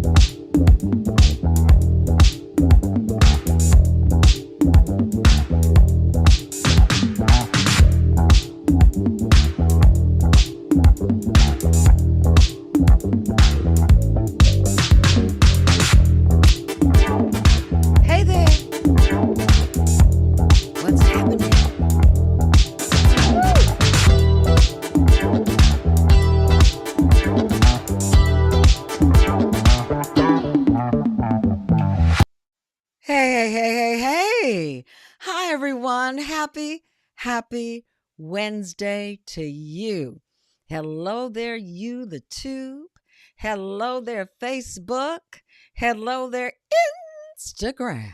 Hey there, what's happening? Hey, hey, hey, hey, hey. Hi, everyone. Happy Wednesday to you. Hello there, you, the tube. Hello there, Facebook. Hello there, Instagram.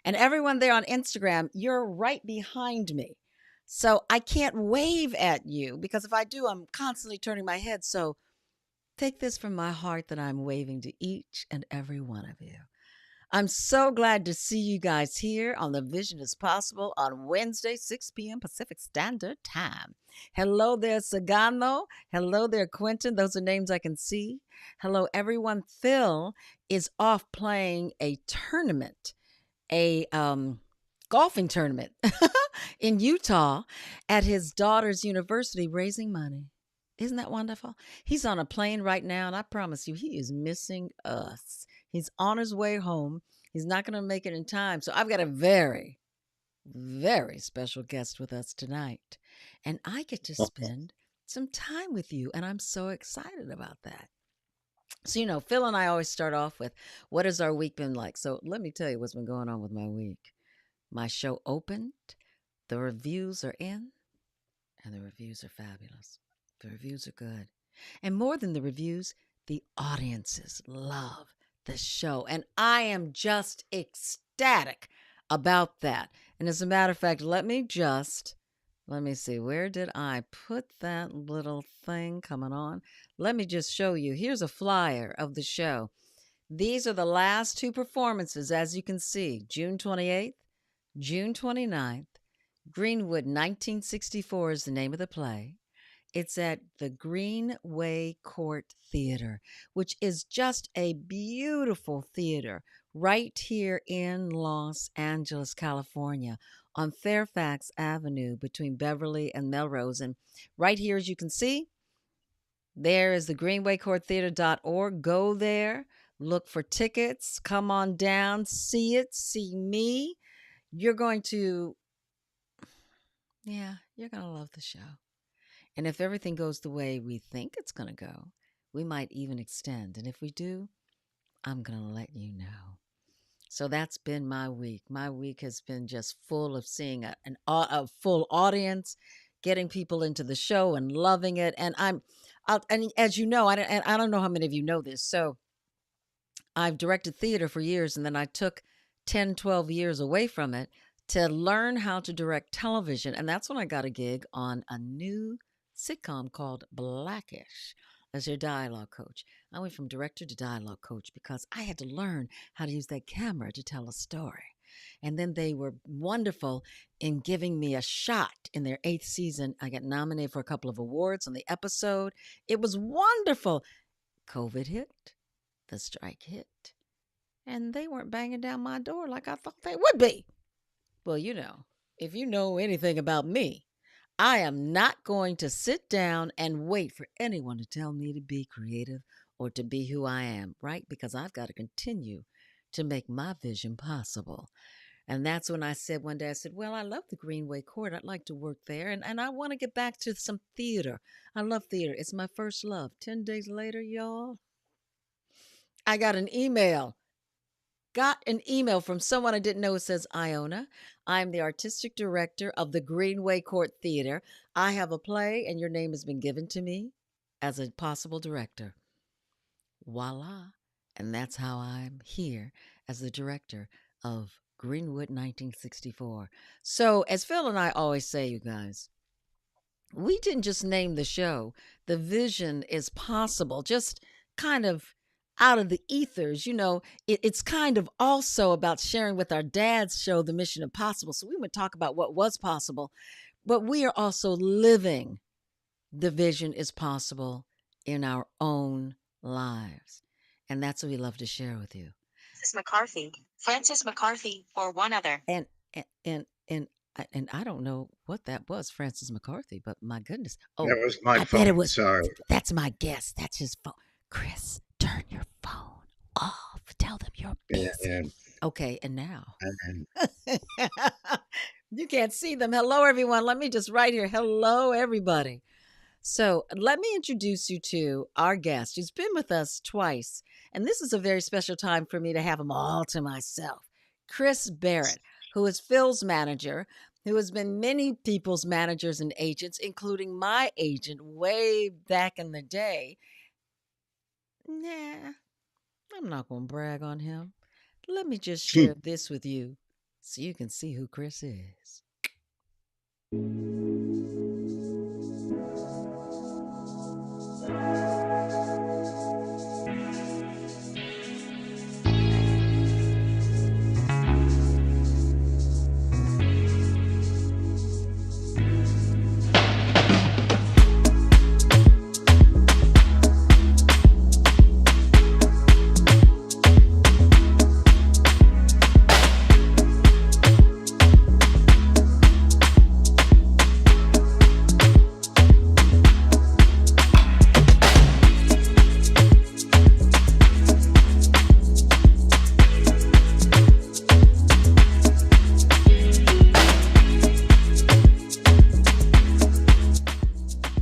And everyone there on Instagram, you're right behind me. So I can't wave at you because if I do, I'm constantly turning my head. So take this from my heart that I'm waving to each and every one of you. I'm so glad to see you guys here on The Vision is Possible on Wednesday, 6 p.m. Pacific Standard Time. Hello there, Sagano. Hello there, Quentin. Those are names I can see. Hello, everyone. Phil is off playing a tournament, a golfing tournament in Utah at his daughter's university raising money. Isn't that wonderful? He's on a plane right now, and I promise you, he is missing us. He's on his way home. He's not going to make it in time. So I've got a very, very special guest with us tonight. And I get to spend some time with you, and I'm so excited about that. So, Phil and I always start off with, what has our week been like? So let me tell you what's been going on with my week. My show opened, the reviews are in, and the reviews are fabulous. The reviews are good. And more than the reviews, the audiences love the show. And I am just ecstatic about that. And as a matter of fact, let me see, where did I put that little thing coming on? Let me just show you. Here's a flyer of the show. These are the last two performances, as you can see, June 28th, June 29th. Greenwood 1964 is the name of the play. It's at the Greenway Court Theater, which is just a beautiful theater right here in Los Angeles, California, on Fairfax Avenue between Beverly and Melrose. And right here, as you can see, there is the greenwaycourttheater.org. Go there, look for tickets, come on down, see it, see me. You're going to love the show. And if everything goes the way we think it's going to go, we might even extend. And if we do, I'm going to let you know. So that's been my week. My week has been just full of seeing a full audience, getting people into the show and loving it. And and as you know, I don't know how many of you know this. So I've directed theater for years, and then I took 10, 12 years away from it to learn how to direct television. And that's when I got a gig on a new sitcom called Blackish as your dialogue coach. I went from director to dialogue coach because I had to learn how to use that camera to tell a story. And then they were wonderful in giving me a shot in their 8th season. I got nominated for a couple of awards on the episode. It was wonderful. COVID hit, the strike hit, and they weren't banging down my door like I thought they would be. Well, if you know anything about me, I am not going to sit down and wait for anyone to tell me to be creative or to be who I am, right? Because I've got to continue to make my vision possible. And that's when I said one day, well, I love the Greenway Court. I'd like to work there. And I want to get back to some theater. I love theater. It's my first love. 10 days later, y'all, I got an email. From someone I didn't know. It says, Iona, I'm the artistic director of the Greenway Court Theater. I have a play, and your name has been given to me as a possible director. Voila. And that's how I'm here as the director of Greenwood 1964. So, as Phil and I always say, you guys, we didn't just name the show. The Vision is Possible, just kind of out of the ethers. It's kind of also about sharing with our dad's show, The Mission Impossible. So we would talk about what was possible, but we are also living the vision is possible in our own lives. And that's what we love to share with you. Francis McCarthy, or one other. And and and and and I don't know what that was, Francis McCarthy, but my goodness. Oh, That was my I bet it phone. was. Sorry. That's my guess. That's his phone. Chris, turn your phone off. Tell them you're And, busy. and, Okay, and now. and You can't see them. Hello, everyone. Let me just write here. Hello, everybody. So, let me introduce you to our guest who's been with us twice. And this is a very special time for me to have him all to myself. Chris Barrett, who is Phil's manager, who has been many people's managers and agents, including my agent way back in the day. Nah, I'm not going to brag on him. Let me just share this with you so you can see who Chris is.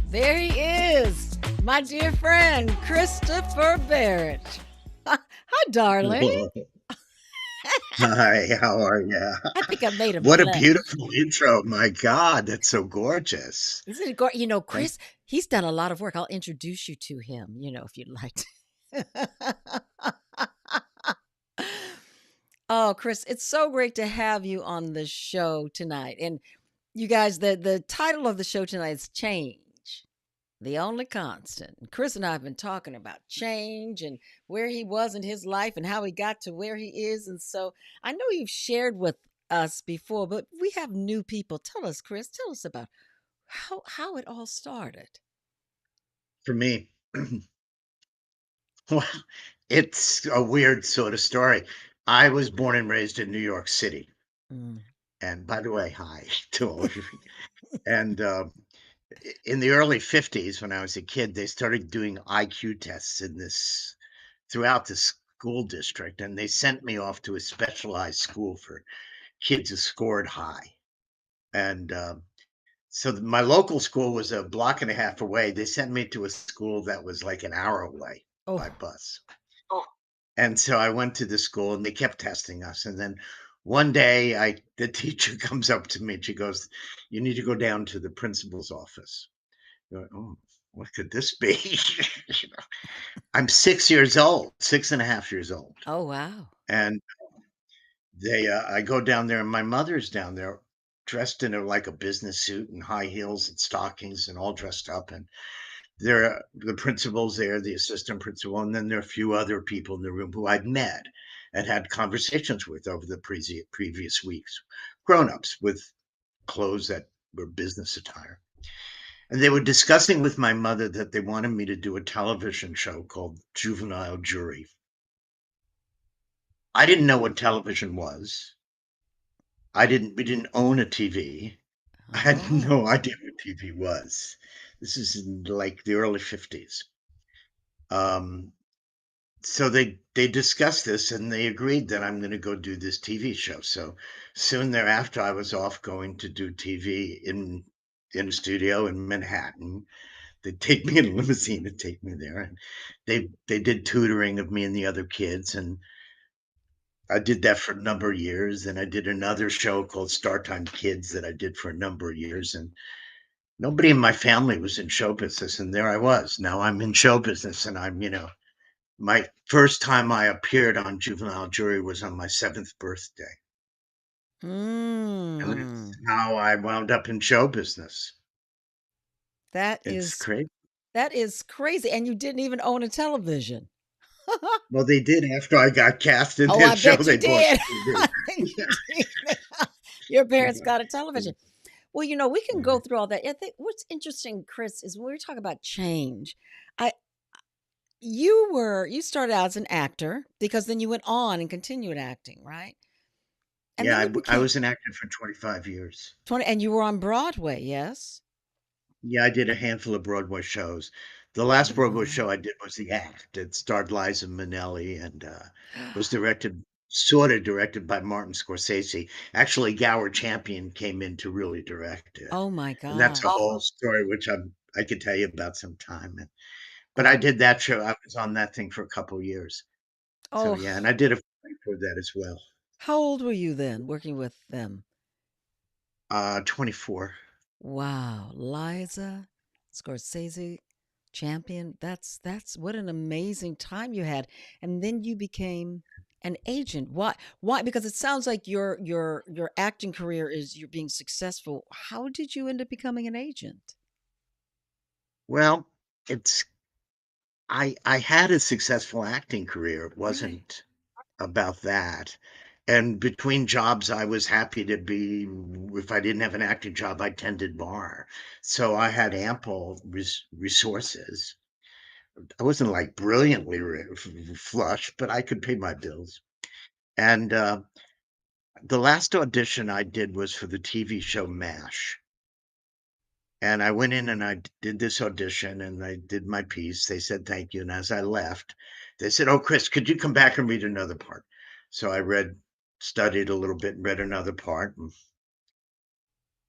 There he is, my dear friend, Christopher Barrett. Hi, darling. hi, how are you? I think I made him What a blush. beautiful intro. My God, that's so gorgeous. Isn't it? You know, Thank Chris, he's done a lot of work. I'll introduce you to him, if you'd like to. Oh, Chris, it's so great to have you on the show tonight. And you guys, the title of the show tonight is Change, the Only Constant. And Chris and I have been talking about change and where he was in his life and how he got to where he is. And so I know you've shared with us before, but we have new people. Tell us, Chris, tell us about how it all started. For me, well, it's a weird sort of story. I was born and raised in New York City. Mm. And by the way, hi to all of you. And in the early 50s, when I was a kid, they started doing IQ tests throughout the school district. And they sent me off to a specialized school for kids who scored high. And so my local school was a block and a half away. They sent me to a school that was like an hour away by Oh, bus. And so I went to the school and they kept testing us. And then one day the teacher comes up to me and she goes, "You need to go down to the principal's office." You're like, oh, what could this be? You know, I'm 6 years old, 6.5 years old. oh, wow. And I go down there and my mother's down there dressed in like a business suit and high heels and stockings and all dressed up. And the principal's there, the assistant principal, and then there are a few other people in the room who I'd met and had conversations with over the previous weeks, grown-ups with clothes that were business attire. And they were discussing with my mother that they wanted me to do a television show called Juvenile Jury. I didn't know what television was. We didn't own a TV. I had Oh. no idea what TV was. This is in like the early 50s. Um, so they discussed this and they agreed that I'm going to go do this TV show. So soon thereafter, I was off going to do TV in a studio in Manhattan. They'd take me in a limousine and take me there, and they did tutoring of me and the other kids, and I did that for a number of years. And I did another show called Start Time Kids that I did for a number of years, and nobody in my family was in show business, and there I was. Now I'm in show business, and my first time I appeared on Juvenile Jury was on my 7th birthday, and that's Mm. how I wound up in show business. That It's is crazy. that is crazy, and you didn't even own a television. Well, they did after I got cast in Oh, their I show, bet you they bought did. the I bet you did. Your parents got a TV. television. Well, we can Yeah. go through all that. I think what's interesting, Chris, is when we're talking about change. I you started out as an actor because then you went on and continued acting, right? And Yeah, then you I became was an actor for 25 years. 20 and you were on Broadway, yes? Yeah, I did a handful of Broadway shows. The last Broadway Wow. show I did was The Act. It starred Liza Minnelli and, was directed sorta directed by Martin Scorsese. Actually, Gower Champion came in to really direct it, Oh my and that's a gosh. whole story which I could tell you about sometime, and but I Oh, did that show. I was on that thing for a couple years. So, oh, yeah, and I did a play for that as well. how old were you then working with them? 24. Wow, Liza, Scorsese, Champion. That's what an amazing time you had. And then you became an agent. Why? Why? Because it sounds like your acting career is you're being successful. How did you end up becoming an agent? Well, it's I had a successful acting career. It Right. wasn't about that. And between jobs, I was happy to be if I didn't have an acting job, I tended bar. So I had ample resources. I wasn't like brilliantly flush, but I could pay my bills. And the last audition I did was for the TV show MASH. And I went in and I did this audition and I did my piece. They said thank you. And as I left, they said, "Oh, Chris, could you come back and read another part?" So I studied a little bit and read another part. And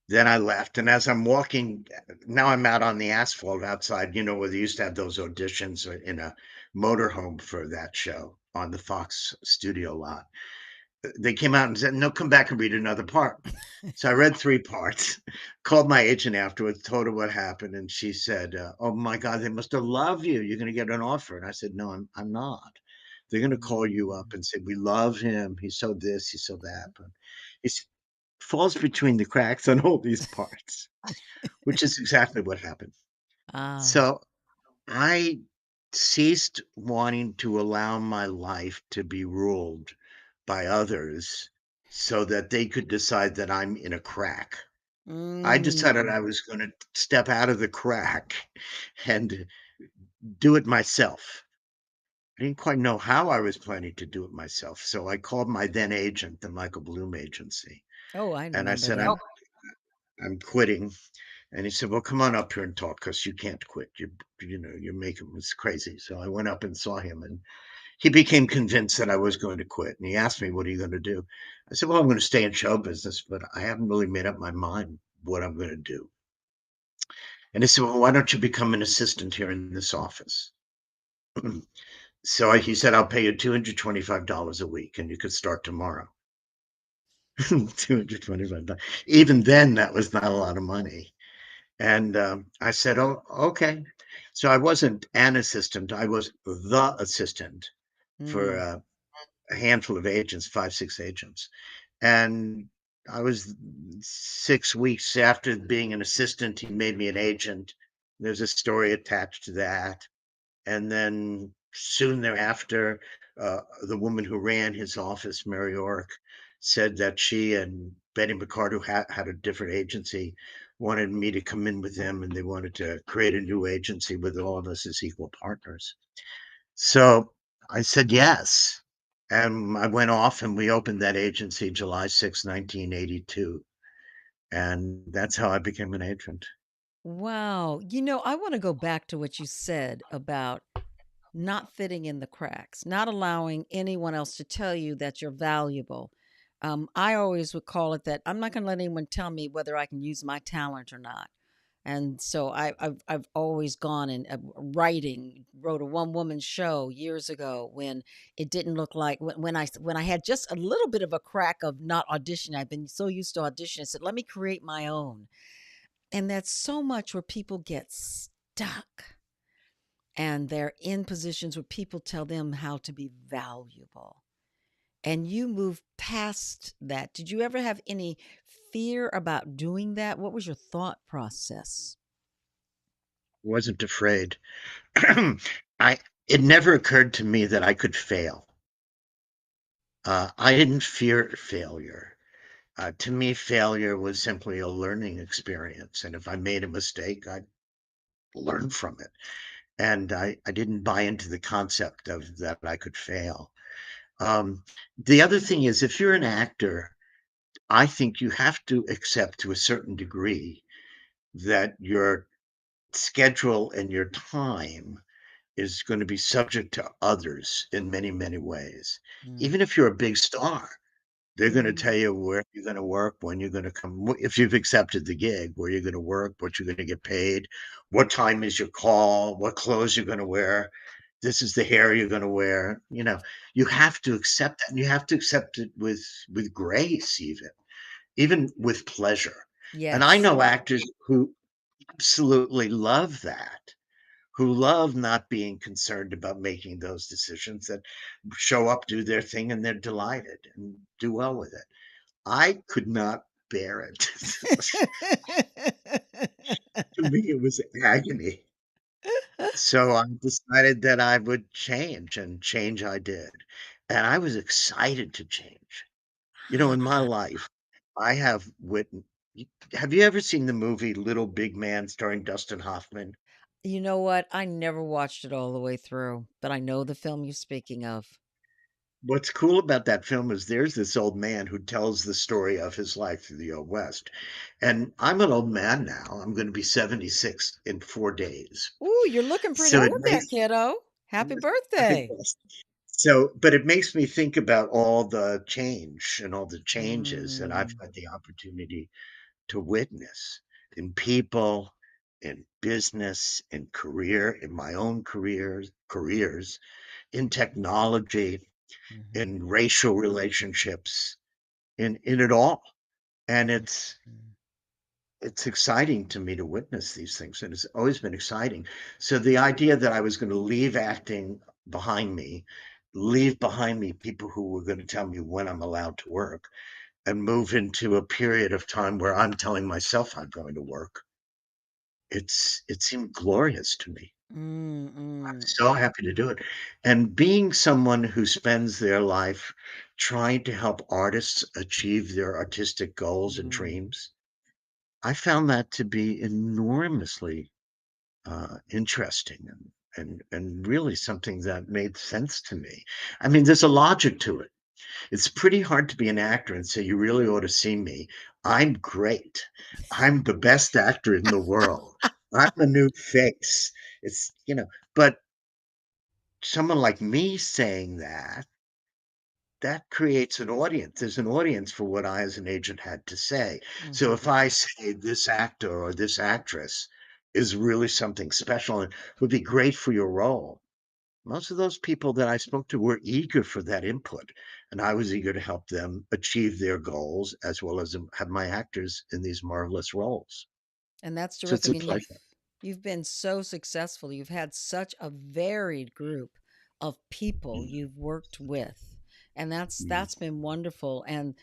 then I left. And as I'm walking, now I'm out on the asphalt outside, where they used to have those auditions in a motorhome for that show on the Fox studio lot. They came out and said, "No, come back and read another part." So I read 3 parts, called my agent afterwards, told her what happened, and she said, "Oh my god, they must have loved you. You're gonna get an offer." And I said, "No, I'm not. They're gonna call you up Mm. and say, 'We love him. He's so this, he's so that.'" But he falls between the cracks on all these parts, which is exactly what happened. Ah. So I ceased wanting to allow my life to be ruled by others so that they could decide that I'm in a crack. I decided Mm. I was gonna step out of the crack and do it myself. I didn't quite know how I was planning to do it myself, so I called my then agent, the Michael Bloom Agency, Oh, I and I remember said, them. I'm quitting." And he said, "Well, come on up here and talk, because you can't quit. You're making this crazy." So I went up and saw him, and he became convinced that I was going to quit, and he asked me, "What are you gonna do?" I said, "Well, I'm gonna stay in show business, but I haven't really made up my mind what I'm gonna do." And he said, "Well, why don't you become an assistant here in this office?" So he said, "I'll pay you $225 a week, and you could start tomorrow." 225. Even then, that was not a lot of money. And I said, "Oh, okay." So I wasn't an assistant, I was the assistant for Mm. a handful of agents, 5, 6 agents. And I was 6 weeks after being an assistant, he made me an agent. There's a story attached to that. And then soon thereafter, the woman who ran his office, Mary Orrick, said that she and Betty McCart, who had a different agency, wanted me to come in with them, and they wanted to create a new agency with all of us as equal partners. So I said yes. And I went off and we opened that agency July 6, 1982. And that's how I became an agent. Wow. I want to go back to what you said about not fitting in the cracks, not allowing anyone else to tell you that you're valuable. I always would call it that I'm not going to let anyone tell me whether I can use my talent or not. And so I've always gone and wrote a one woman show years ago when it didn't look like when I had just a little bit of a crack of not auditioning. I've been so used to auditioning. I said, let me create my own. And that's so much where people get stuck and they're in positions where people tell them how to be valuable. And you move past that. Did you ever have any fear about doing that? What was your thought process? Wasn't afraid. I It never occurred to me that I could fail. I didn't fear failure. To me, failure was simply a learning experience, and if I made a mistake, I'd learn from it. and I didn't buy into the concept of that I could fail. Um, the other thing is, if you're an actor, I think you have to accept to a certain degree that your schedule and your time is going to be subject to others in many, many ways. Mm. Even if you're a big star, they're going to Mhm. tell you where you're going to work, when you're going to come, if you've accepted the gig, where you're going to work, what you're going to get paid, what time is your call, what clothes you're going to wear. This is the hair you're going to wear. You have to accept that, and you have to accept it with grace, even with pleasure. And I Yes. know actors who absolutely love that, who love not being concerned about making those decisions, that show up, do their thing, and they're delighted and do well with it. I could not bear it. To me, it was agony. So I decided that I would change, and change I did. And I was excited to change. In my Ah, life, I have witnessed. Have you ever seen the movie Little Big Man starring Dustin Hoffman? you know what? I never watched it all the way through, but I know the film you're speaking of. What's cool about that film is there's this old man who tells the story of his life through the Old West. And I'm an old man now. I'm gonna be 76 in 4 days. Ooh, you're looking pretty So it good there, makes kiddo. Happy I birthday. guess. But it makes me think about all the change and all the changes that I've Mm, had the opportunity to witness in people, in business, in career, in my own careers, in technology, mhm, in racial relationships, in it all. And mhm. it's exciting to me to witness these things, and it's always been exciting. So the idea that I was going to leave acting behind me, leave behind me people who were going to tell me when I'm allowed to work, and move into a period of time where I'm telling myself I'm going to work, it seemed glorious to me. Mm, I'm mm, so happy to do it. And being someone who spends their life trying to help artists achieve their artistic goals and mm. dreams, I found that to be enormously interesting, and really something that made sense to me. I mean, there's a logic to it. It's pretty hard to be an actor and say, "You really ought to see me. I'm great. I'm the best actor in the world. I'm a new face." But someone like me saying that creates an audience. There's an audience for what I, as an agent, had to say. So if Mhm. I say this actor or this actress is really something special and would be great for your role, most of those people that I spoke to were eager for that input, and I was eager to help them achieve their goals as well as have my actors in these marvelous roles. And that's So it's terrific, a and pleasure. you've been so successful. You've had such a varied group of people Mm, you've worked with, and that's mm. that's been wonderful. And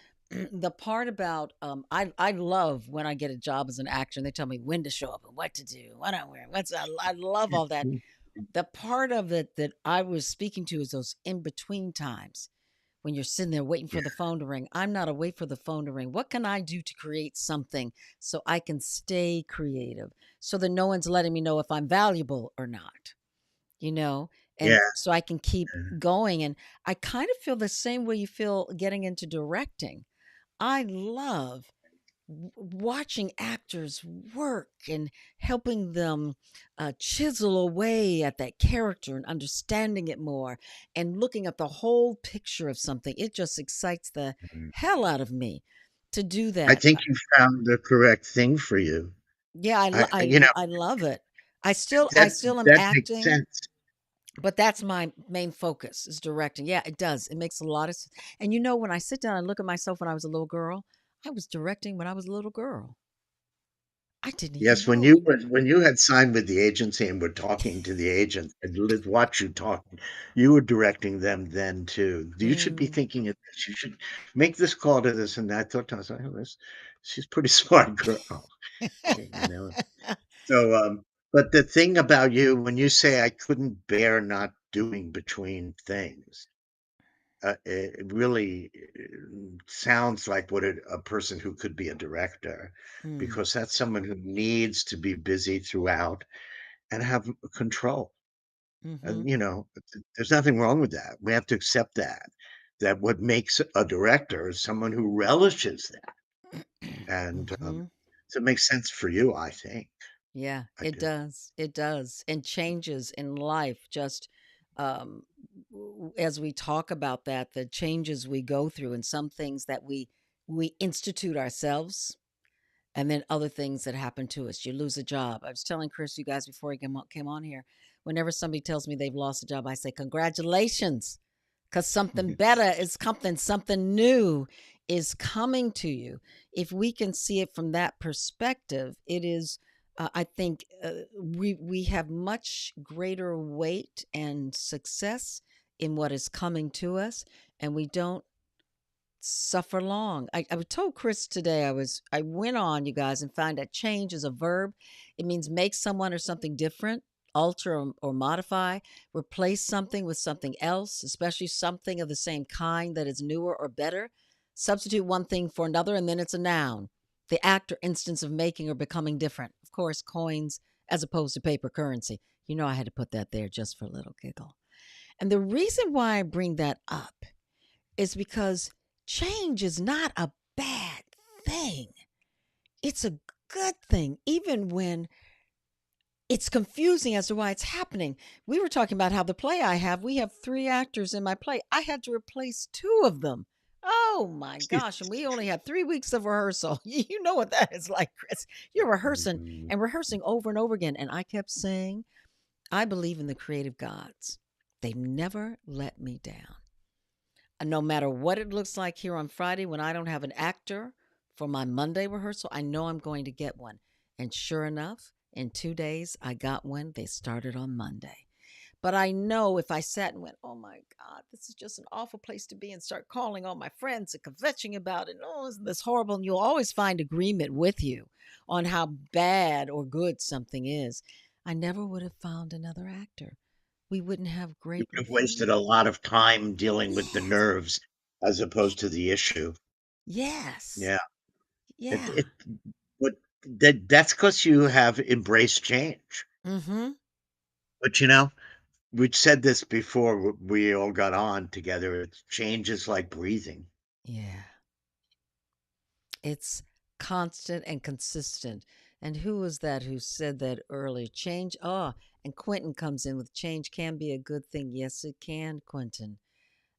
the part about I love when I get a job as an actor and they tell me when to show up and what to do, what I wear, I love all that. The part of it that I was speaking to is those in between times when you're sitting there waiting Yeah, for the phone to ring. I'm not a wait for the phone to ring. What can I do to create something so I can stay creative so that no one's letting me know if I'm valuable or not, you know? yeah. And so I can keep going. And I kind of feel the same way you feel getting into directing. I love watching actors work and helping them chisel away at that character and understanding it more and looking at the whole picture of something. It just excites the Mhm. hell out of me to do I that. think you found the correct thing for you. Yeah, I love it. I that still am that makes acting, sense. but that's my main focus is directing. Yeah, it does. It makes a lot of sense. And when I sit down and look at myself when I was a little girl, I was directing when I was a little girl. I didn't even Yes, know it. when you had signed with the agency and were talking to the agent and watch you talking, you were directing them then too. You should be Mm. thinking of this. You should make this call to this and that. I thought to myself, "Oh, she's a pretty smart girl," you know. So, but the thing about you, when you say I couldn't bear not doing between things, it really sounds like what a person who could be a director, Mm. because that's someone who needs to be busy throughout and have control. Mhm. And, there's nothing wrong with that. We have to accept that. That what makes a director is someone who relishes that. And Mhm. so it makes sense for you, I think. Yeah, I it do. does. It does. And changes in life just um as we talk about that, the changes we go through and some things that we institute ourselves and then other things that happen to us. You lose a job. I was telling Chris, you guys, before he came on here, whenever somebody tells me they've lost a job, I say, congratulations, because something better is coming, something new is coming to you. If we can see it from that perspective, it is. I think we have much greater weight and success in what is coming to us, and we don't suffer long. I told Chris today I went on, you guys, and found that change is a verb. It means make someone or something different, alter or modify, replace something with something else, especially something of the same kind that is newer or better. Substitute one thing for another, and then it's a noun. The act or instance of making or becoming different. Of course, coins as opposed to paper currency. You know, I had to put that there just for a little giggle. And the reason why I bring that up is because change is not a bad thing. It's a good thing, even when it's confusing as to why it's happening. We were talking about how the play we have three actors in my play. I had to replace two of them. Oh my gosh. And we only had 3 weeks of rehearsal. You know what that is like, Chris. You're rehearsing Mhm. and rehearsing over and over again. And I kept saying, I believe in the creative gods. They never let me down. No matter what it looks like here on Friday when I don't have an actor for my Monday rehearsal, I know I'm going to get one. And sure enough, in 2 days, I got one. They started on Monday. But I know if I sat and went, oh my God, this is just an awful place to be, and start calling all my friends and kvetching about it, oh, isn't this horrible? And you'll always find agreement with you on how bad or good something is. I never would have found another actor. We wouldn't have You great would have wasted a reviews. lot of time dealing with the Yes. nerves as opposed to the issue. Yes. Yeah. It Yeah. it but that's because you have embraced change. Mhm. But, we've said this before we all got on together, it's change is like breathing. Yeah. It's constant and consistent. And who was that who said that earlier? Change. Oh, and Quentin comes in with change can be a good thing. Yes, it can, Quentin.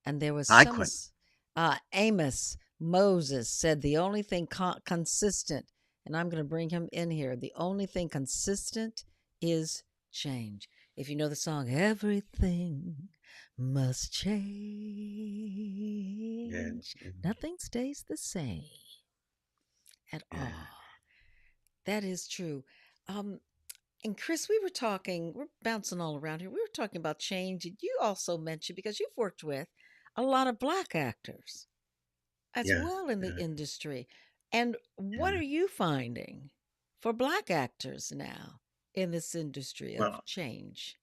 And there was Hi, some, Quentin. Amos Moses said the only thing consistent, and I'm going to bring him in here, the only thing consistent is change. If you know the song, everything must Yeah, change, nothing stays the same at yeah, all. That is true. Um, and Chris, we were talking, we're bouncing all around here. We were talking about change. And you also mentioned, because you've worked with a lot of Black actors as yeah, well in the yeah, industry. And what yeah. are you finding for Black actors now in this industry of Well, change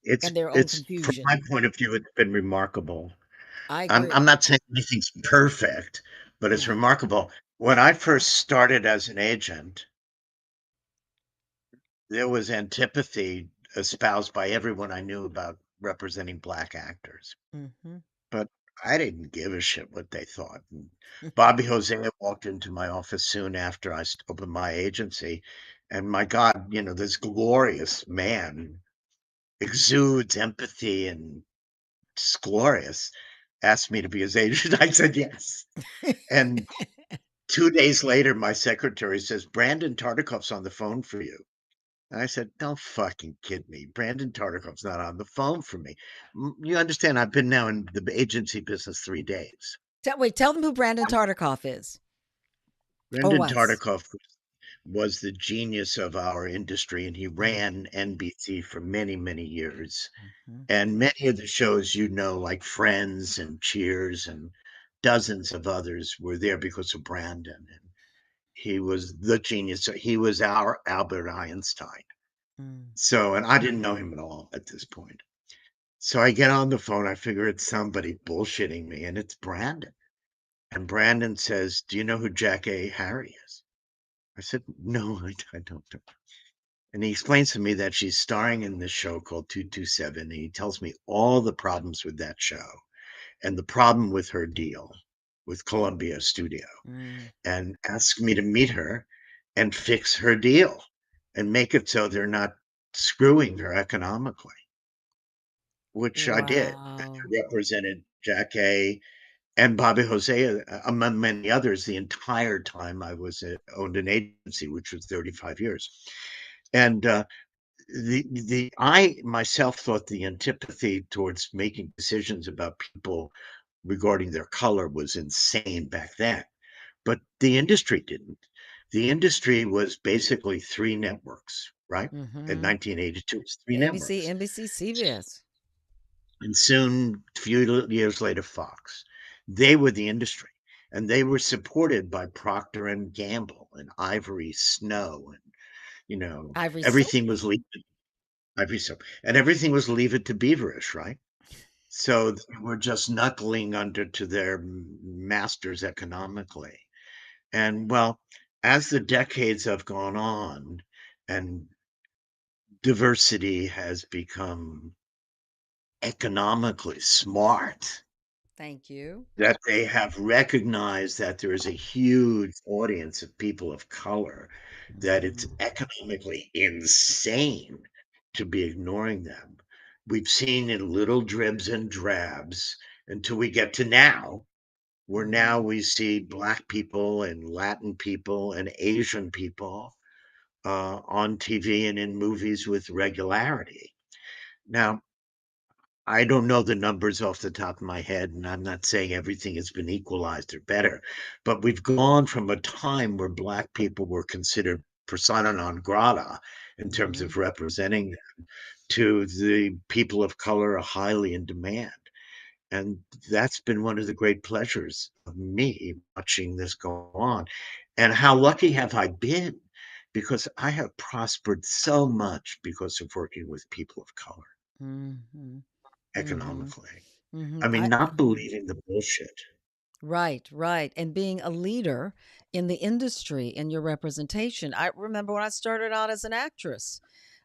it's and their own it's from confusion? my point of view, it's been remarkable. I I'm agree. not saying anything's perfect, but it's Yeah. remarkable. When I first started as an agent, there was antipathy espoused by everyone I knew about representing Black actors, Mm-hmm. but I didn't give a shit what they thought. And Bobby Hosea walked into my office soon after I opened my agency, and my God, this glorious man exudes empathy and it's glorious. Asked me to be his agent. I said yes. And 2 days later, my secretary says, "Brandon Tartikoff's on the phone for you." And I said, "Don't fucking kid me. Brandon Tartikoff's not on the phone for me." You understand, I've been now in the agency business 3 days. Wait, tell them who Brandon Tartikoff is or Brandon was. Tartikoff was the genius of our industry, and he Mm-hmm. ran NBC for many, many years. Mm-hmm. And many of the shows, like Friends and Cheers and dozens of others were there because of Brandon. And he was the genius. He was our Albert Einstein. Mm. So, and I didn't know him at all at this point. So I get on the phone. I figure it's somebody bullshitting me, and it's Brandon. And Brandon says, "Do you know who Jack A. Harry is?" I said, "No, I don't know." And he explains to me that she's starring in this show called 227. And he tells me all the problems with that show and the problem with her deal with Columbia Studio, Mm. and asks me to meet her and fix her deal and make it so they're not screwing her economically, which I did. I Wow. represented Jack A and Bobby Jose, among many others, the entire time I was owned an agency, which was 35 years. And the I myself thought the antipathy towards making decisions about people regarding their color was insane back then, but the industry didn't. The industry was basically three networks, right? In Mm-hmm. 1982, it was three ABC, networks, NBC, CBS. and soon, a few years later, Fox. They were the industry, and they were supported by Procter and Gamble and Ivory Snow, and Ivory soap. everything was Ivory Soap, and everything was Leave It to Beaverish, right? So they were just knuckling under to their masters economically. And well, as the decades have gone on and diversity has become economically smart, Thank you. that they have recognized that there is a huge audience of people of color, that it's Mm-hmm. economically insane to be ignoring them. We've seen in little dribs and drabs until we get to now, where now Mm-hmm. we see Black people and Latin people and Asian people on TV and in movies with regularity. Now, I don't know the numbers off the top of my head, and I'm not saying everything has been equalized or better, but we've gone from a time where Black people were considered persona non grata in terms Mm-hmm. of representing them to the people of color are highly in demand. And that's been one of the great pleasures of me watching this go on. And how lucky have I been? Because I have prospered so much because of working with people of color Mm-hmm. Mm-hmm. economically. Mm-hmm. I mean, not believing the bullshit. Right, right. And being a leader in the industry in your representation. I remember when I started out as an actress,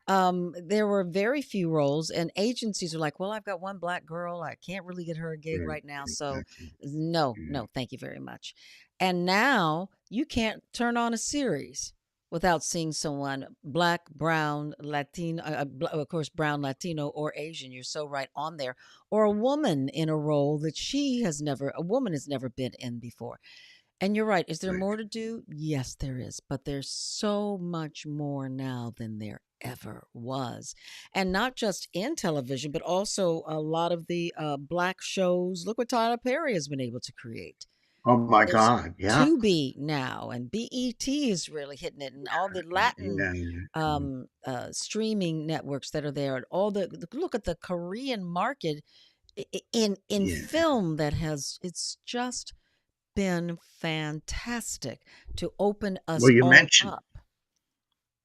there were very few roles, and agencies were like, well, I've got one black girl. I can't really get her a gig Right, right now. So, exactly. no, Yeah. no, thank you very much. And now you can't turn on a series without seeing someone black, brown, Latino, of course, brown, Latino, or Asian. You're so right on there. Or a woman in a role that a woman has never been in before. And you're right. Is there Right. more to do? Yes, there is. But there's so much more now than there ever was. And not just in television, but also a lot of the black shows. Look what Tyler Perry has been able to create. Oh my There's God. Yeah. Tubi now, and BET is really hitting it, and all the Latin Yeah. Yeah. streaming networks that are there, and all look at the Korean market in Yeah. film that has it's just been fantastic to open us Well, all up.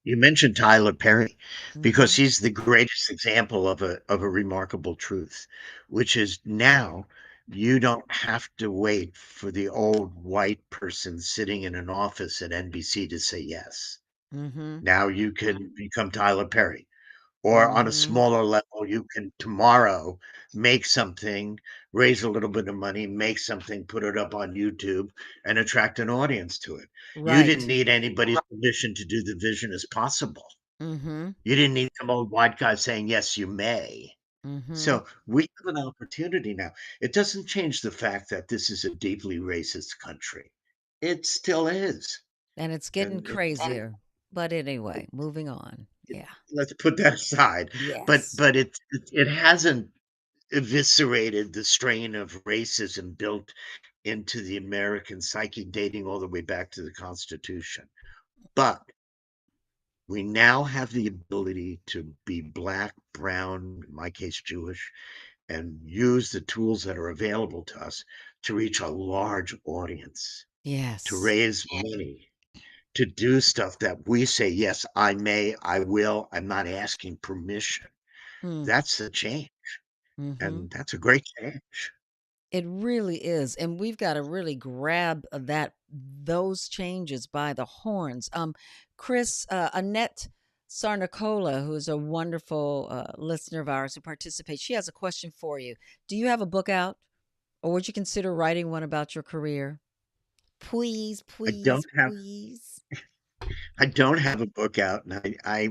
you mentioned Tyler Perry because Mhm. he's the greatest example of a remarkable truth, which is now you don't have to wait for the old white person sitting in an office at NBC to say yes. Mhm. Now you can become Tyler Perry. Or on a Mhm. smaller level, you can tomorrow make something, raise a little bit of money, make something, put it up on YouTube, and attract an audience to it. You didn't Right. need anybody's permission to do the vision as possible. Mhm. You didn't need some old white guy saying, "Yes, you may." Mhm. So we have an opportunity now. It doesn't change the fact that this is a deeply racist country. It still is. And it's getting And crazier. But anyway, moving on. Yeah. let's put that aside. But Yes. but it hasn't eviscerated the strain of racism built into the American psyche dating all the way back to the Constitution. But we now have the ability to be black, brown, in my case, Jewish, and use the tools that are available to us to reach a large audience, to Yes. raise money, to do stuff that we say, yes, I may, I will, I'm not asking permission. Mm. That's the change. Mhm. And that's a great change. It really is, and we've got to really grab those changes by the horns. Chris, Annette Sarnicola, who is a wonderful listener of ours who participates, she has a question for you. Do you have a book out, or would you consider writing one about your career? Please, I please, don't have please. I don't have a book out, and I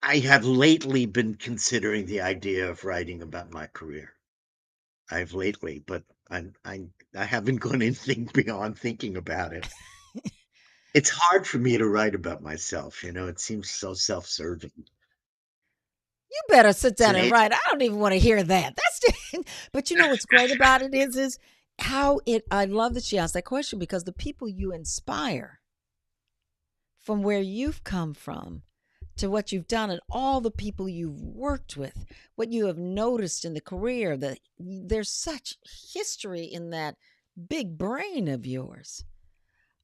I have lately been considering the idea of writing about my career. I've lately, but I haven't gone anything beyond thinking about it. It's hard for me to write about myself, it seems so self-serving. You better sit It's down an and age write. I don't even want to hear that. But you know what's great about it is how it. I love that she asked that question because the people you inspire from where you've come from to what you've done and all the people you've worked with, what you have noticed in the career, that there's such history in that big brain of yours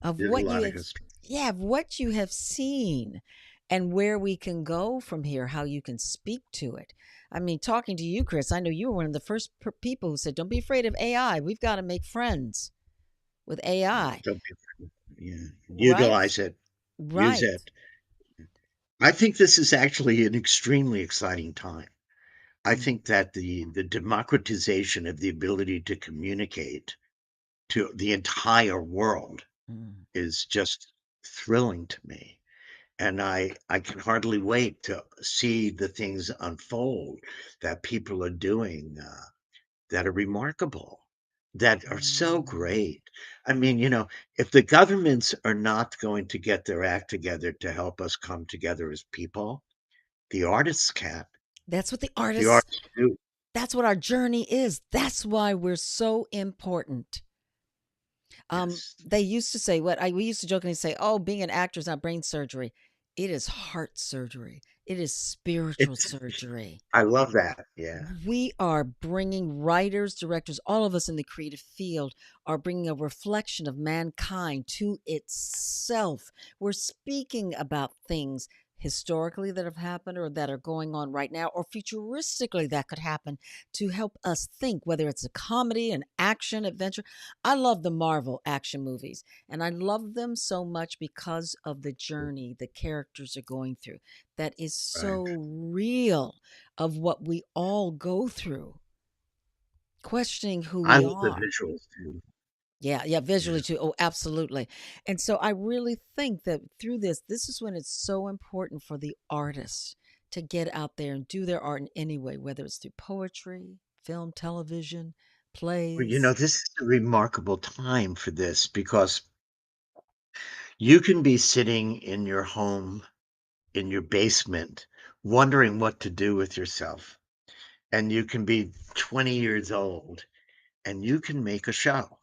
of there's a what you lot of have, history. yeah, of what you have seen and where we can go from here, how you can speak to it. I mean, talking to you, Chris, I know you were one of the first people who said, don't be afraid of AI. We've got to make friends with AI, Don't be afraid. Yeah, right? utilize it, use Right. it. I think this is actually an extremely exciting time. I Mm, think that the democratization of the ability to communicate to the entire world mm, is just thrilling to me. And I can hardly wait to see the things unfold that people are doing, that are remarkable, that are so mm. great. I mean, if the governments are not going to get their act together to help us come together as people, the artists can. That's what the The artists, artists do. that's what our journey is. That's why we're so important. Yes. They used to say what I we used to jokingly say, "Oh, being an actor is not brain surgery. It is heart surgery. It is spiritual It's surgery." I love that. Yeah. We are bringing writers, directors, all of us in the creative field are bringing a reflection of mankind to itself. We're speaking about things historically that have happened or that are going on right now, or futuristically that could happen to help us think, whether it's a comedy, an action, adventure. I love the Marvel action movies, and I love them so much because of the journey the characters are going through. That is Right. so real of what we all go through, questioning who I we love the are. visuals too. Yeah, yeah, visually Yeah. too. Oh, absolutely. And so I really think that through this is when it's so important for the artists to get out there and do their art in any way, whether it's through poetry, film, television, Well, plays. this is a remarkable time for this because you can be sitting in your home, in your basement, wondering what to do with yourself. And you can be 20 years old and you can make a show.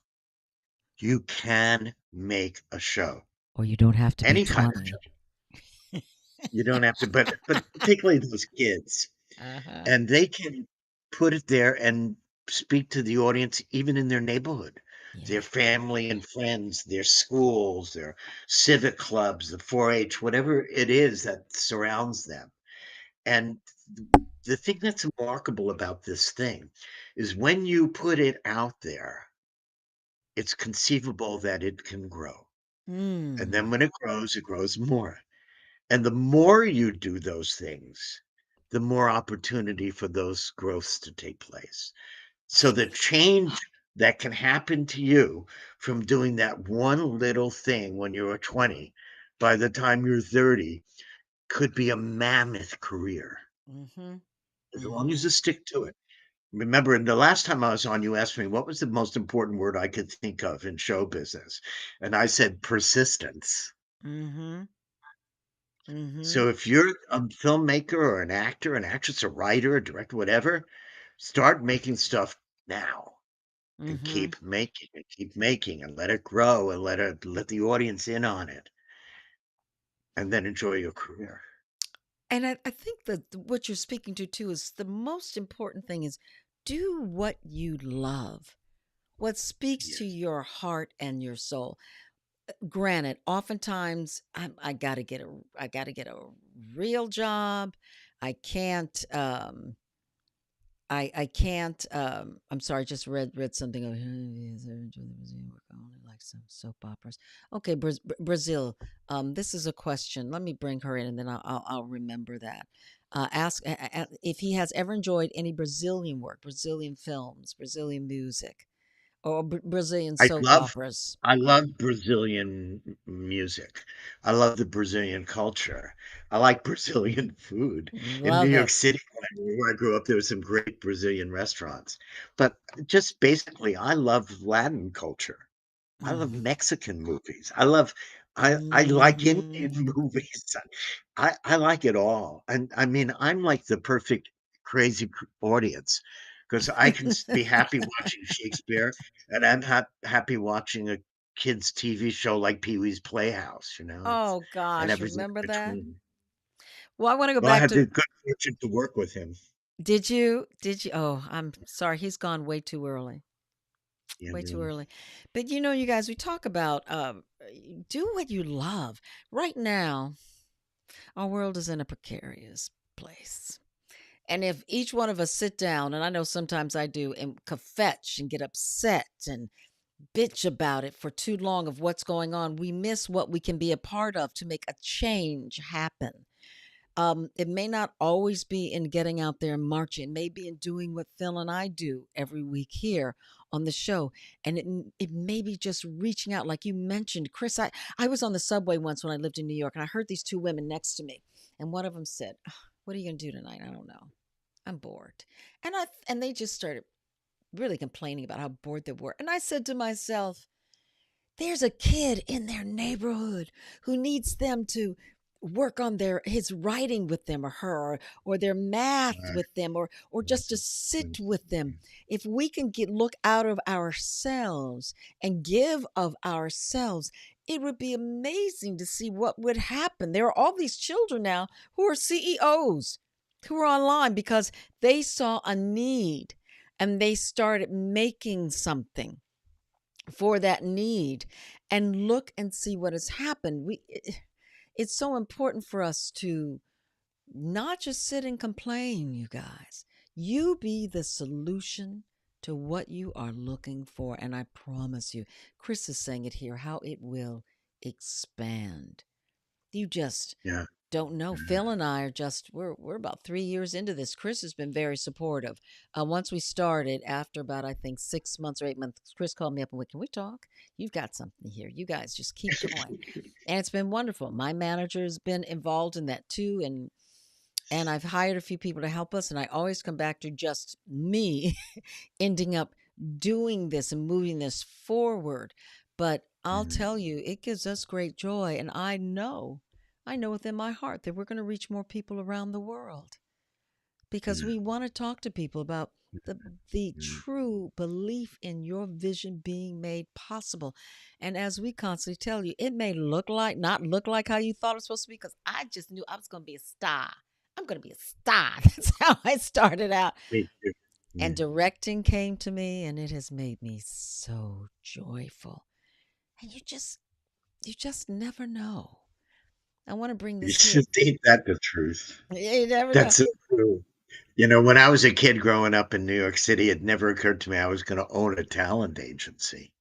You can make a show, Or you don't have to be any kind of 20. show. You don't have to, but particularly those kids, Uh-huh. and they can put it there and speak to the audience even in their neighborhood, their Yeah. family and friends, their schools, their civic clubs, the 4-H, whatever it is that surrounds them. And the thing that's remarkable about this thing is when you put it out there, it's conceivable that it can grow. And then Mm. when it grows more. And the more you do those things, the more opportunity for those growths to take place. So the change that can happen to you from doing that one little thing when you were 20, by the time you're 30, could be a mammoth career Mm-hmm. as long as Mm-hmm. you stick to it. Remember, the last time I was on, you asked me what was the most important word I could think of in show business. And I said persistence. Mm-hmm. Mm-hmm. So if you're a filmmaker or an actor, an actress, a writer, a director, whatever, start making stuff now and Mm-hmm. keep making and let it grow and let the audience in on it and then enjoy your career. And I think that what you're speaking to too is the most important thing is do what you love, what speaks to Yes. your heart and your soul. Granted, oftentimes I gotta get a real job. I can't. I can't. I'm sorry. I just read something. Has ever enjoyed the Brazilian work? I only like some soap operas. Okay, Brazil. This is a question. Let me bring her in, and then I'll remember that. Ask if he has ever enjoyed any Brazilian work, Brazilian films, Brazilian music, or Brazilian I soap love operas. I love Brazilian music. I love the Brazilian culture. I like Brazilian food. In New Love York it. City, where I grew up, there were some great Brazilian restaurants. But just basically, I love Latin culture. I love Hmm. Mexican movies. I like Hmm. Indian movies. I like it all. And I mean, I'm like the perfect crazy audience because I can be happy watching Shakespeare and I'm happy watching a kids TV show like Pee-wee's Playhouse, it's Oh and gosh, you everything remember in that? between. Well, I want to go Well, I back had to. the good fortune to work with him. Did you? Did you? Oh, I'm sorry. He's gone way too early. Yeah, Way too early. But you guys, we talk about do what you love. Right now, our world is in a precarious place. And if each one of us sit down, and I know sometimes I do, and kvetch and get upset and bitch about it for too long of what's going on, we miss what we can be a part of to make a change happen. It may not always be in getting out there and marching. It may be in doing what Phil and I do every week here on the show. And it may be just reaching out, like you mentioned. Chris, I was on the subway once when I lived in New York, and I heard these two women next to me. And one of them said, "Ugh, what are you going to do tonight? I don't know. I'm bored." And they just started really complaining about how bored they were. And I said to myself, there's a kid in their neighborhood who needs them to work on their his writing with them, or her, or their math right. with them, or just to sit with them. If we can get look out of ourselves and give of ourselves, it would be amazing to see what would happen. There are all these children now who are CEOs, who are online because they saw a need and they started making something for that need, and look and see what has happened. It's so important for us to not just sit and complain, you guys. You be the solution to what you are looking for, and I promise you, Chris is saying it here, how it will expand. You just Yeah. don't know. Phil and I are just we're about 3 years into this. Chris has been very supportive. Once we started, after about I think 6 months or 8 months, Chris called me up and went, "Can we talk? You've got something here. You guys just keep going." And it's been wonderful. My manager has been involved in that too, and I've hired a few people to help us. And I always come back to just me ending up doing this and moving this forward. But I'll Mhm. tell you, it gives us great joy. And I know within my heart that we're going to reach more people around the world because Mhm. we want to talk to people about the Mhm. true belief in your vision being made possible. And as we constantly tell you, it may not look like how you thought it was supposed to be, because I just knew I was going to be a star. I'm going to be a star. That's how I started out. Me too. And Mhm. directing came to me, and it has made me so joyful. And you just never know. I want to bring this here. Ain't that the truth? You never know. That's so true. When I was a kid growing up in New York City, it never occurred to me I was gonna own a talent agency.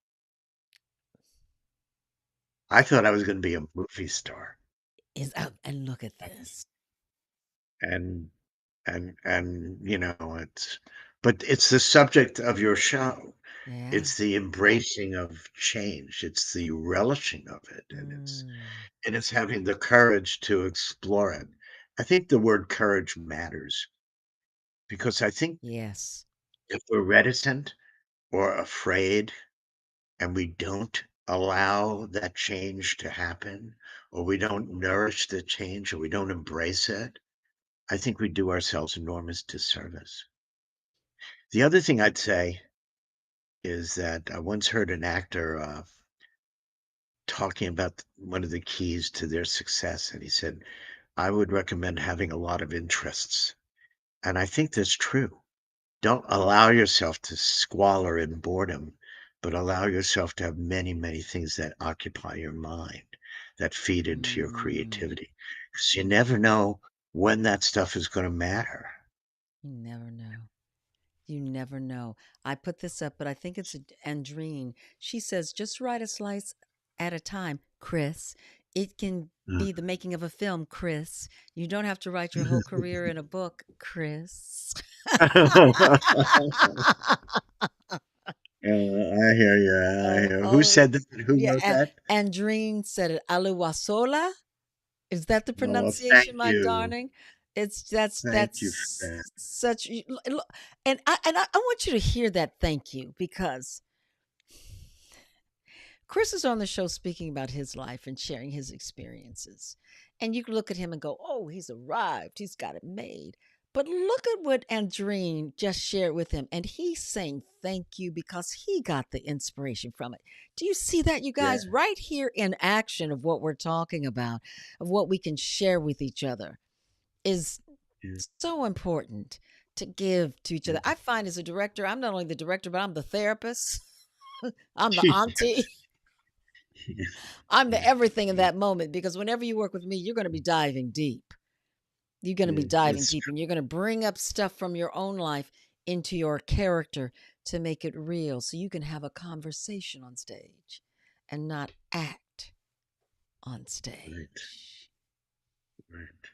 I thought I was gonna be a movie star, Is up and look at this. and it's the subject of your show. Yeah. It's the embracing of change, it's the relishing of it, and Mm, it's having the courage to explore it. I think the word courage matters because I think yes. if we're reticent or afraid and we don't allow that change to happen, or we don't nourish the change, or we don't embrace it, I think we do ourselves enormous disservice. The other thing I'd say is that I once heard an actor talking about one of the keys to their success, and he said, I would recommend having a lot of interests. And I think that's true. Don't allow yourself to squalor in boredom, but allow yourself to have many, many things that occupy your mind, that feed into your Mm, creativity. Because you never know when that stuff is going to matter. you never know. You never know. I put this up, but I think it's Andreen. She says, just write a slice at a time, Chris. It can Uh, be the making of a film, Chris. You don't have to write your whole career in a book, Chris. I hear you. I Oh, hear. Who oh, said that? Who yeah. wrote that? Andreen said it. Aluwasola. Is that the Oh, well, thank pronunciation, my you. darling? It's that's Thank you for that. such, and I want you to hear that. Thank you, because Chris is on the show speaking about his life and sharing his experiences. And you can look at him and go, oh, he's arrived. He's got it made. But look at what Andreen just shared with him. And he's saying thank you because he got the inspiration from it. Do you see that, you Yeah, guys? Right here in action of what we're talking about, of what we can share with each other, is yeah, so important to give to each other. yeah. I find as a director, I'm not only the director, but I'm the therapist. I'm the auntie. Yeah, I'm the yeah, everything in yeah, that moment, because whenever you work with me, you're going to be diving deep. You're going to be yeah. diving That's deep, true. and you're going to bring up stuff from your own life into your character to make it real so you can have a conversation on stage and not act on Right, stage. right.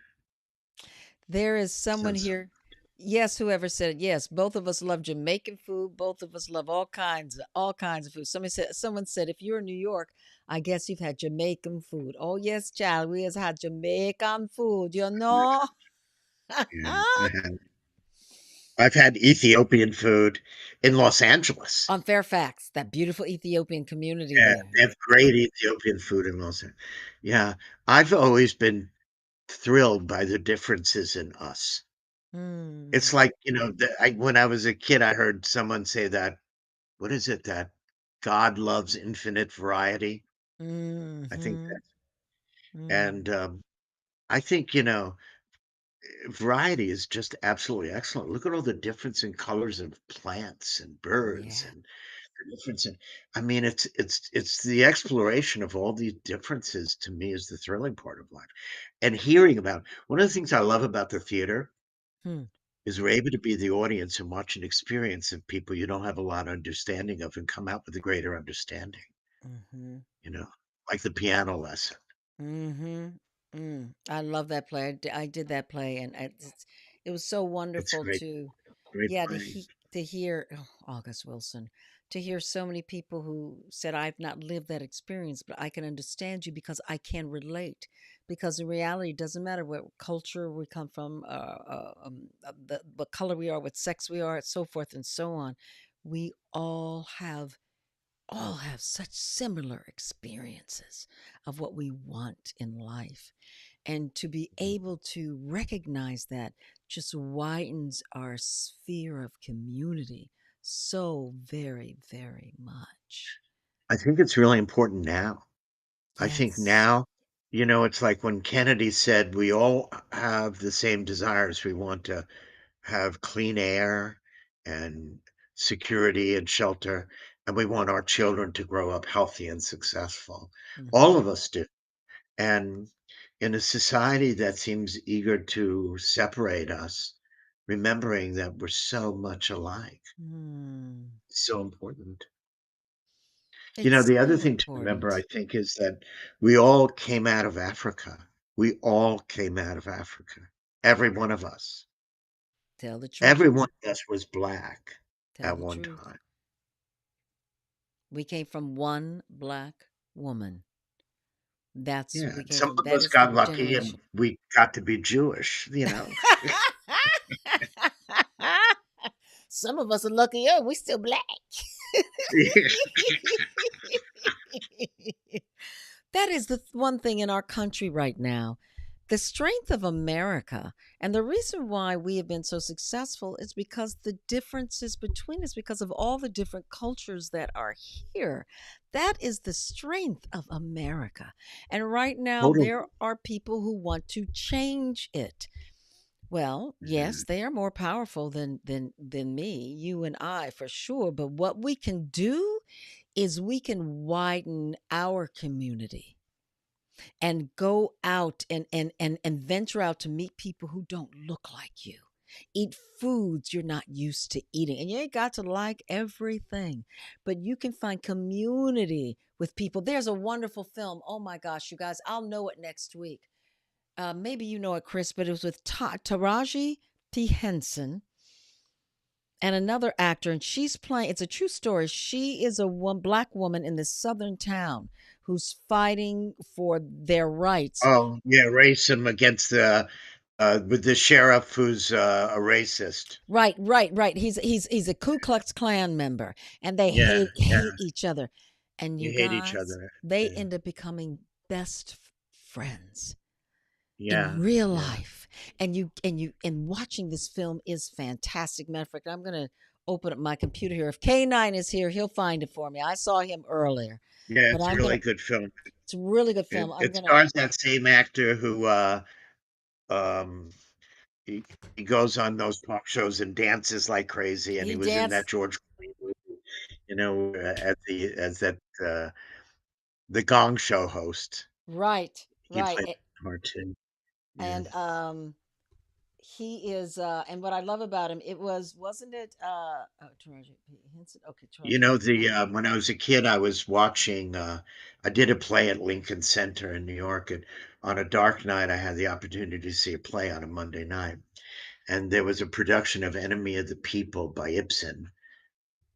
There is someone Sounds here. Yes, whoever said it. Yes, both of us love Jamaican food. Both of us love all kinds of food. Someone said, if you're in New York, I guess you've had Jamaican food. Oh yes, child, we has had Jamaican food. You good. know, Yeah, I've had Ethiopian food in Los Angeles. on Fairfax, that beautiful Ethiopian community Yeah, there. they have great Ethiopian food in Los Angeles. Yeah, I've always been thrilled by the differences in us. It's Hmm. like, when I was a kid, I heard someone say that, what is it, that God loves infinite variety? I think Hmm. that, Hmm. and, I think, variety is just absolutely excellent. Look at all the difference in colors of plants and birds Yeah. and the difference in I mean, it's the exploration of all these differences to me is the thrilling part of life. And hearing about one of the things I love about the theater Hmm. is we're able to be the audience and watch an experience of people you don't have a lot of understanding of and come out with a greater understanding, Hmm. you know, like the piano lesson. Mhm. I love that play. I did that play, and it was so It's wonderful great, to, great yeah, playing. to hear, oh, August Wilson, to hear so many people who said, I've not lived that experience, but I can understand you because I can relate. Because in reality, it doesn't matter what culture we come from, what color we are, what sex we are, so forth and so on. We all have such similar experiences of what we want in life. And to be able to recognize that just widens our sphere of community so very, very much. I think it's really important now. I think Yes. now, it's like when Kennedy said we all have the same desires. We want to have clean air and security and shelter, and we want our children to grow up healthy and successful. All Mm-hmm. of us do. And in a society that seems eager to separate us, remembering that we're so much alike, Mm. so important. It's The other so thing to remember, I important. think, is that we all came out of Africa. We all came out of Africa. Every one of us. Tell the truth. Every one of us was black Tell at the one truth. time. We came from one black woman. That's who Yeah, we came some from. of That us is the got lucky and generation. we got to be Jewish. Some of us are lucky. Oh, we still black. That is the one thing in our country right now. The strength of America and the reason why we have been so successful is because the differences between us, because of all the different cultures that are here. That is the strength of America. And right now, Totally. there are people who want to change it. Well, yes, Mhm. they are more powerful than me, you and I for sure, but what we can do is we can widen our community and go out and venture out to meet people who don't look like you. Eat foods you're not used to eating. And you ain't got to like everything, but you can find community with people. There's a wonderful film. Oh my gosh, you guys, I'll know it next week. Maybe you know it, Chris, but it was with Taraji P. Henson and another actor, and she's playing. It's a true story. She is a black woman in this southern town who's fighting for their rights. Oh, yeah, race him against the with the sheriff who's a racist. Right, right, right. He's a Ku Klux Klan member, and they Yeah, yeah, hate each other. And they you hate each guys, other. they Yeah, end up becoming best friends in yeah, real yeah. life. And watching this film is fantastic. Matter of fact, I'm gonna open up my computer here. If K9 is here, he'll find it for me. I saw him earlier, Yeah, but it's a I'm really gonna. good film. It's a really good film. I'm It gonna. stars that same actor who um he, he goes on those talk shows and dances like crazy, and he He was in that danced. George Clooney movie, the Gong Show host. Right, He right, played the part too. Yeah. and he is and what I love about him, it wasn't it oh, Taraji P. Henson. Okay, You Taraji know, Henson. the when I was a kid, I was watching. I did a play at Lincoln Center in New York, and on a dark night, I had the opportunity to see a play on a Monday night, and there was a production of Enemy of the People by Ibsen,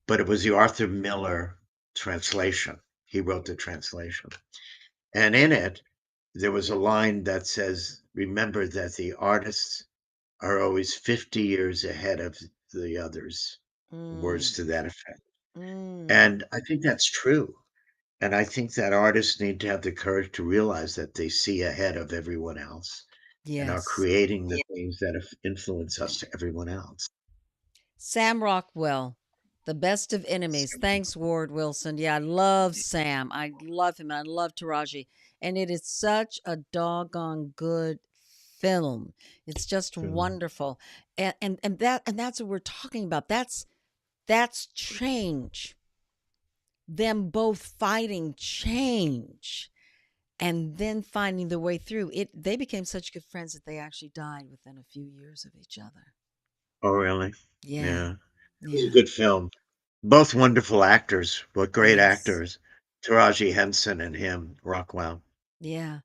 but it was the Arthur Miller translation. He wrote the translation, and in it, there was a line that says, "Remember that the artists are always 50 years ahead of the others." Words Mm, to that effect. mm, And I think that's true. And I think that artists need to have the courage to realize that they see ahead of everyone else and are yes. creating the things that influence us to everyone else. Sam Rockwell, The Best of Enemies. Thanks, Ward Wilson. Yeah, I love Sam. I love him. I love Taraji. And it is such a doggone good film. It's just So, wonderful. And that's what we're talking about. That's change. Them both fighting change and then finding the way through it. They became such good friends that they actually died within a few years of each other. oh, really? Yeah. Yeah. It was a Yeah. good film. Both wonderful actors, but great Yes. actors. Taraji Henson and him, Rockwell. Yeah.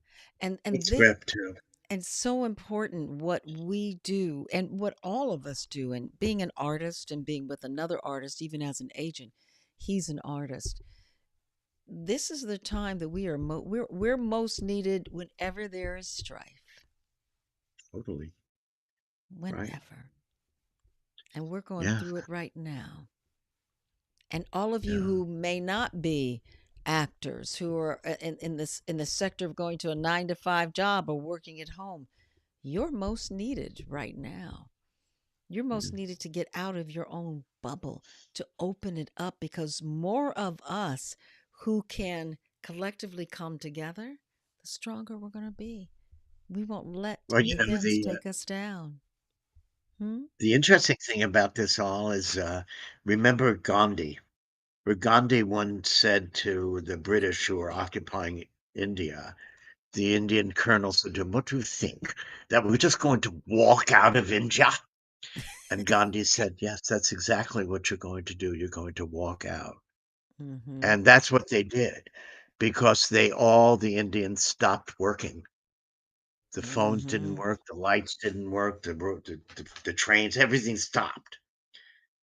Good And this script, too. and so important what we do and what all of us do, and being an artist and being with another artist, even as an agent. He's an artist. This is the time that we're most needed whenever there is strife. Totally. Right. Whenever. And we're going Yeah. through it right now. And all of you Yeah. who may not be actors, who are in the sector of going to a 9 to 5 job or working at home, you're most needed right now. You're most Yes. needed to get out of your own bubble, to open it up, because more of us who can collectively come together, the stronger we're going to be. We won't let Well, the events take us down. Hmm? the interesting thing about this all is, remember Gandhi? Where Gandhi once said to the British who were occupying India, the Indian colonel said to him, "What do you think? That we're just going to walk out of India?" And Gandhi said, "Yes, that's exactly what you're going to do. You're going to walk out." Mm-hmm. And that's what they did because the Indians stopped working. The phones didn't Mm-hmm. work, the lights didn't work, the trains, everything stopped.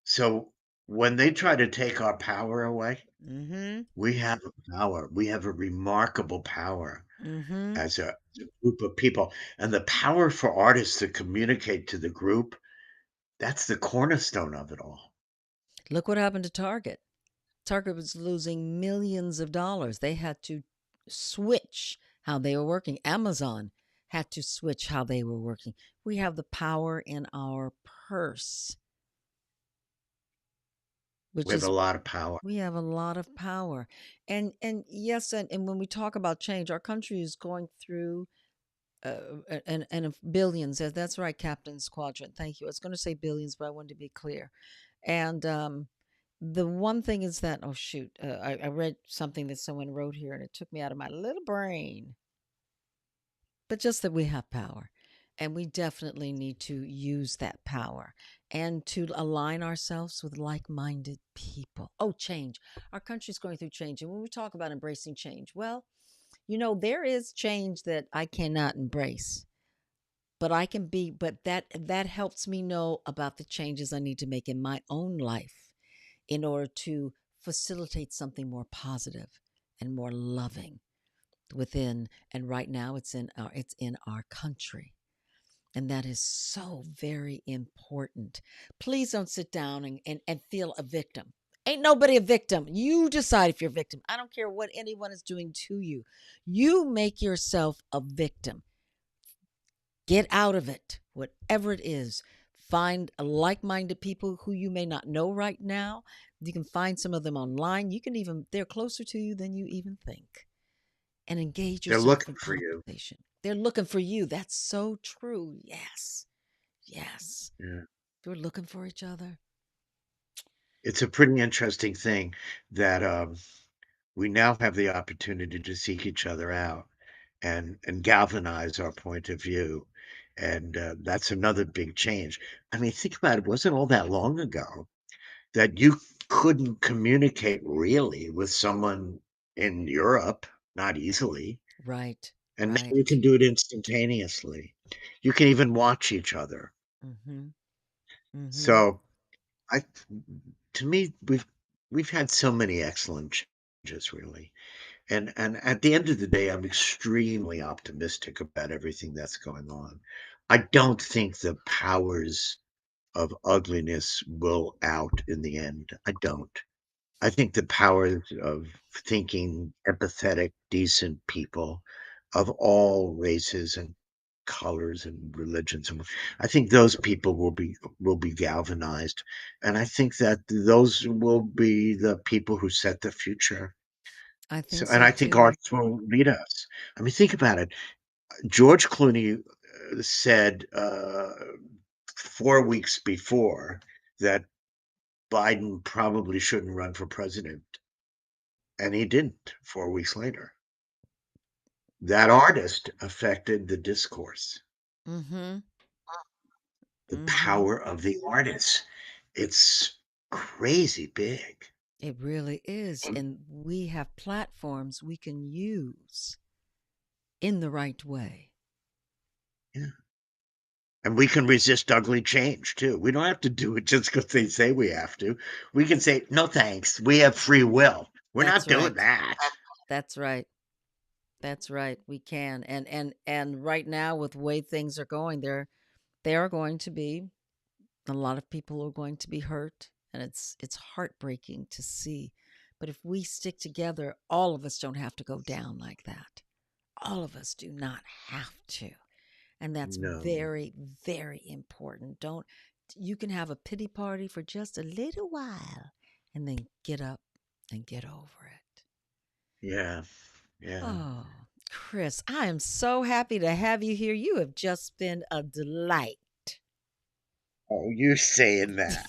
So when they try to take our power away, Mm-hmm. we have a power. We have a remarkable power Mm-hmm. as a group of people. And the power for artists to communicate to the group, that's the cornerstone of it all. Look what happened to Target. Target was losing millions of dollars. They had to switch how they were working. Amazon had to switch how they were working. We have the power in our purse, We which have a is lot of power. we have a lot of power. And yes, and when we talk about change, our country is going through and billions. That's right, Captain's Quadrant. Thank you. I was going to say billions, but I wanted to be clear. And the one thing is that, oh shoot, I read something that someone wrote here and it took me out of my little brain. But just that we have power. And we definitely need to use that power and to align ourselves with like minded people. Oh, change. Our country's going through change. And when we talk about embracing change, well, there is change that I cannot embrace, but that helps me know about the changes I need to make in my own life in order to facilitate something more positive and more loving within. And right now it's in our country. And that is so very important. Please don't sit down and feel a victim. Ain't nobody a victim. You decide if you're a victim. I don't care what anyone is doing to you. You make yourself a victim. Get out of it, whatever it is. Find like minded people who you may not know right now. You can find some of them online. They're closer to you than you even think. And engage They're yourself looking in for you. conversation. They're looking for you. That's so true. Yes. Yes. Yeah. We're looking for each other. It's a pretty interesting thing that we now have the opportunity to seek each other out and galvanize our point of view. And that's another big change. I mean, think about it. It wasn't all that long ago that you couldn't communicate really with someone in Europe, not easily. Right. And now you Right. can do it instantaneously. You can even watch each other. Mm-hmm. Mm-hmm. So I to me, we've had so many excellent changes, really. And at the end of the day, I'm extremely optimistic about everything that's going on. I don't think the powers of ugliness will out in the end. I don't. I think the powers of thinking empathetic, decent people of all races and colors and religions, and I think those people will be galvanized, and I think that those will be the people who set the future. I So, think and so I think too. arts will lead us. I mean, think about it. George Clooney said 4 weeks before that Biden probably shouldn't run for president, and he didn't 4 weeks later. That artist affected the discourse, Mm-hmm. the Mm-hmm. power of the artist. It's crazy big. It really is. And we have platforms we can use in the right way. Yeah. And we can resist ugly change too. We don't have to do it just because they say we have to. We can say, no thanks. We have free will. We're That's not doing right. that. That's right. That's right. We can. And right now with the way things are going, there are going to be a lot of people who are going to be hurt, and it's heartbreaking to see. But if we stick together, all of us don't have to go down like that. All of us do not have to. And that's No. very, very important. Don't You can have a pity party for just a little while and then get up and get over it. Yeah. Yeah. Oh, Chris, I am so happy to have you here. You have just been a delight. Oh, you saying that.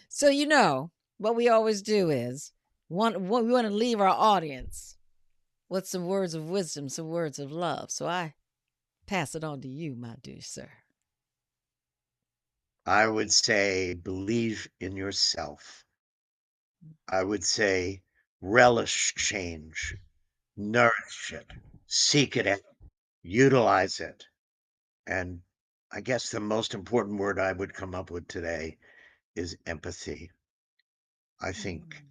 So what we always do is we want to leave our audience with some words of wisdom, some words of love. So I pass it on to you, my dear sir. I would say believe in yourself. I would say relish change, nourish it, seek it out, utilize it. And I guess the most important word I would come up with today is empathy. I think Mm.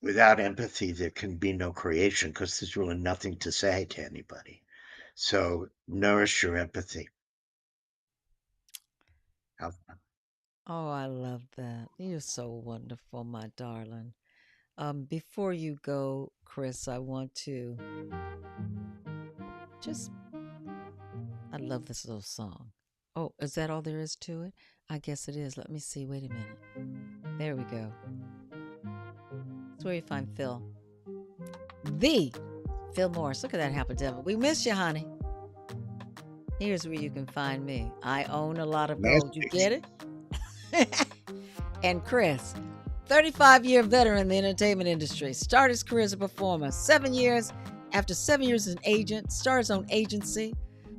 without empathy, there can be no creation because there's really nothing to say to anybody. So nourish your empathy. How's that? Oh, I love that. You're so wonderful, my darling. Before you go, Chris, I want to just I love this little song. Oh, is that all there is to it? I guess it is. Let me see. Wait a minute. There we go. It's where you find Phil. The Phil Morris. Look at that happy devil. We miss you, honey. Here's where you can find me. I own a lot of Nice gold. You mix. get it? And Chris, 35-year veteran in the entertainment industry, started his career as a performer. 7 years, after 7 years as an agent, started his own agency.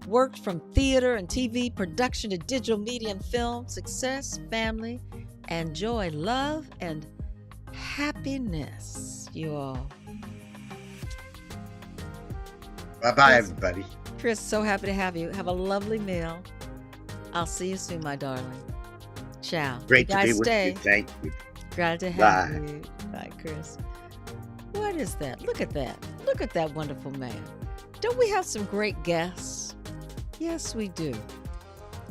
worked from theater and TV production to digital media and film, success, family, and joy, love, and happiness, you all. Bye-bye, Chris, everybody. Chris, so happy to have you. Have a lovely meal. I'll see you soon, my darling. Ciao. Great you to guys be with stay. you. Thank you. Glad to have Bye. you. Bye, Chris. What is that? Look at that. Look at that wonderful man. Don't we have some great guests? Yes, we do.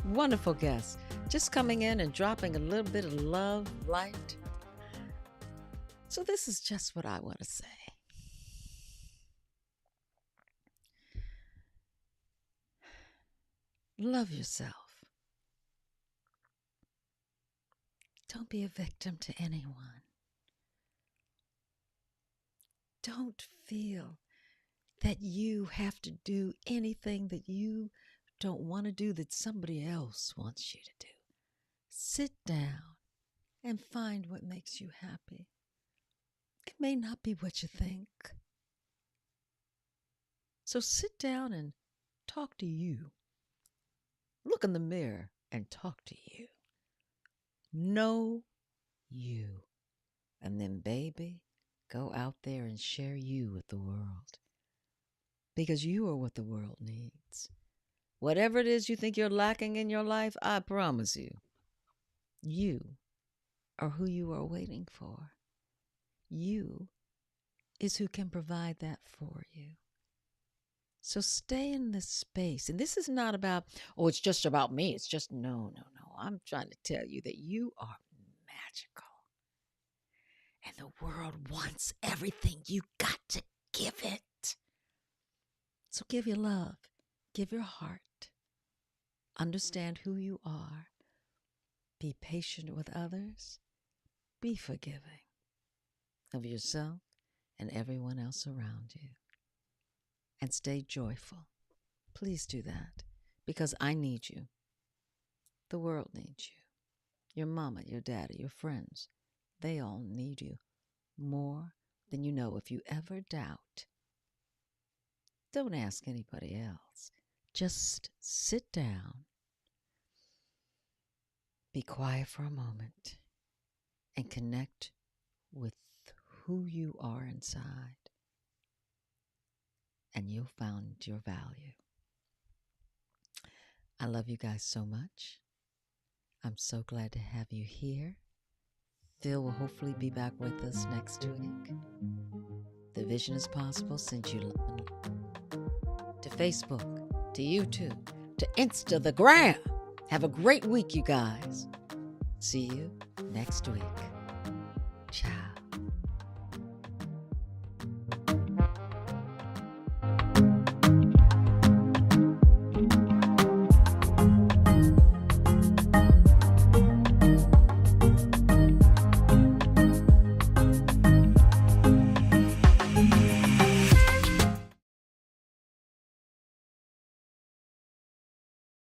Wonderful guests. Just coming in and dropping a little bit of love, light. So this is just what I want to say. Love yourself. Don't be a victim to anyone. Don't feel that you have to do anything that you don't want to do that somebody else wants you to do. Sit down and find what makes you happy. It may not be what you think. So sit down and talk to you. Look in the mirror and talk to you. Know you. And then, baby, go out there and share you with the world. Because you are what the world needs. Whatever it is you think you're lacking in your life, I promise you, you are who you are waiting for. You is who can provide that for you. So stay in this space. And this is not about, oh, it's just about me. It's just, no. I'm trying to tell you that you are magical. And the world wants everything. You got to give it. So give your love. Give your heart. Understand who you are. Be patient with others. Be forgiving of yourself and everyone else around you. And stay joyful. Please do that, because I need you. The world needs you. Your mama, your daddy, your friends, they all need you more than you know. If you ever doubt, don't ask anybody else. Just sit down, be quiet for a moment, and connect with who you are inside. And you'll find your value. I love you guys so much. I'm so glad to have you here. Phil will hopefully be back with us next week. The Vision is Possible sends you love to Facebook, to YouTube, to Insta, the Gram. Have a great week, you guys. See you next week. Ciao.